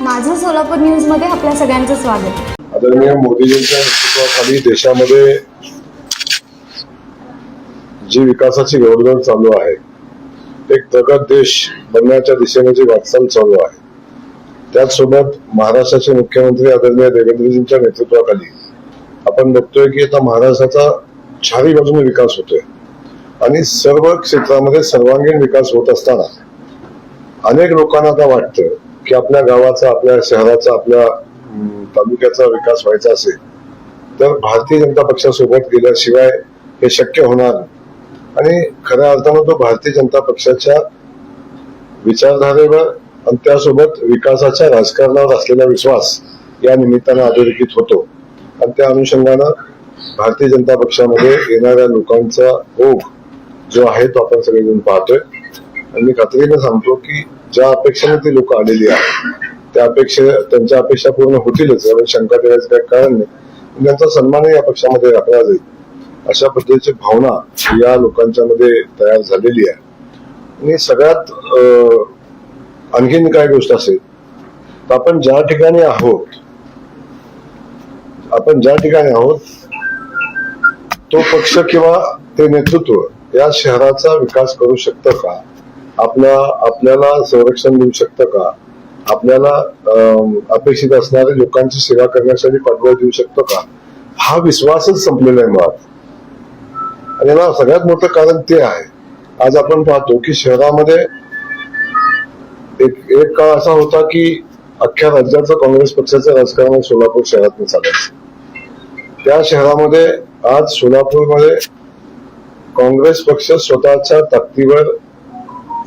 माझं सोलापूर न्यूज मध्ये आपल्या सगळ्यांचं स्वागत। आदरणीय मोदीजींच्या नेतृत्वाखाली देशामध्ये जी विकासाची घोडदौड चालू आहे, एक प्रगत देश बनण्याच्या दिशेने जी वाटचाल चालू आहे, त्याचसोबत महाराष्ट्राचे मुख्यमंत्री आदरणीय देवेंद्रजींच्या नेतृत्वाखाली आपण बघतोय की आता महाराष्ट्राचा चारी बाजूने विकास होतोय आणि सर्व क्षेत्रामध्ये सर्वांगीण विकास होत असताना अनेक लोकांना आता वाटतं की आपल्या गावाचा, आपल्या शहराचा, आपल्या तालुक्याचा विकास व्हायचा असेल तर भारतीय जनता पक्षासोबत गेल्याशिवाय हे शक्य होणार। आणि खऱ्या अर्थानं तो भारतीय जनता पक्षाच्या विचारधारेवर आणि त्यासोबत विकासाच्या राजकारणावर असलेला विश्वास या निमित्तानं अधोरेखित होतो आणि त्या अनुषंगानं भारतीय जनता पक्षामध्ये येणाऱ्या लोकांचा ओघ जो आहे तो आपण सगळेजण पाहतोय। आणि मी खात्रीने सांगतो की ज्या अपेक्षेने ती लोक आलेली आहेत त्यांच्या अपेक्षा पूर्ण होतीलच, यावेळी शंका ठेवायचं काही कारण नाही। त्यांचा सन्मानही या पक्षामध्ये राखला जाईल अशा पद्धतीची भावना या लोकांच्या मध्ये तयार झालेली आहे। आणि सगळ्यात आणखीन काय गोष्ट असेल तर आपण ज्या ठिकाणी आहोत तो पक्ष किंवा ते नेतृत्व या शहराचा विकास करू शकतं का, आपल्याला संरक्षण देऊ शकतं का, आपल्याला अपेक्षित असणाऱ्या लोकांची सेवा करण्यासाठी पाठबळ देऊ शकतो का, हा विश्वासच संपलेला आहे मुळात। आणि याला सगळ्यात मोठं कारण ते आहे, आज आपण पाहतो की शहरामध्ये एक काळ असा होता की अख्ख्या राज्याचं काँग्रेस पक्षाचं राजकारण सोलापूर शहरातून चालायचं। त्या शहरामध्ये आज सोलापूरमध्ये काँग्रेस पक्ष स्वतःच्या ताकदीवर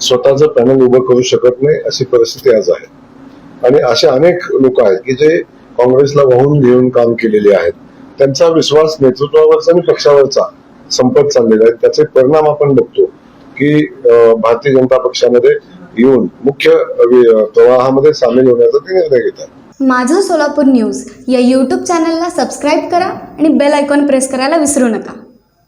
स्वतःचं पॅनल उभं करू शकत नाही अशी परिस्थिती आज आहे। आणि असे अनेक लोक आहेत की जे काँग्रेसला वाहून घेऊन काम केलेले आहेत, त्यांचा विश्वास नेतृत्वावरचा आणि पक्षावरचा संपत चाललेला आहे। त्याचे परिणाम आपण बघतो की भारतीय जनता पक्षामध्ये येऊन मुख्य प्रवाहामध्ये सामील होण्याचा ते निर्णय घेतात। माझं सोलापूर न्यूज या यूट्यूब चॅनलला सबस्क्राईब करा आणि बेल आयकॉन प्रेस करायला विसरू नका।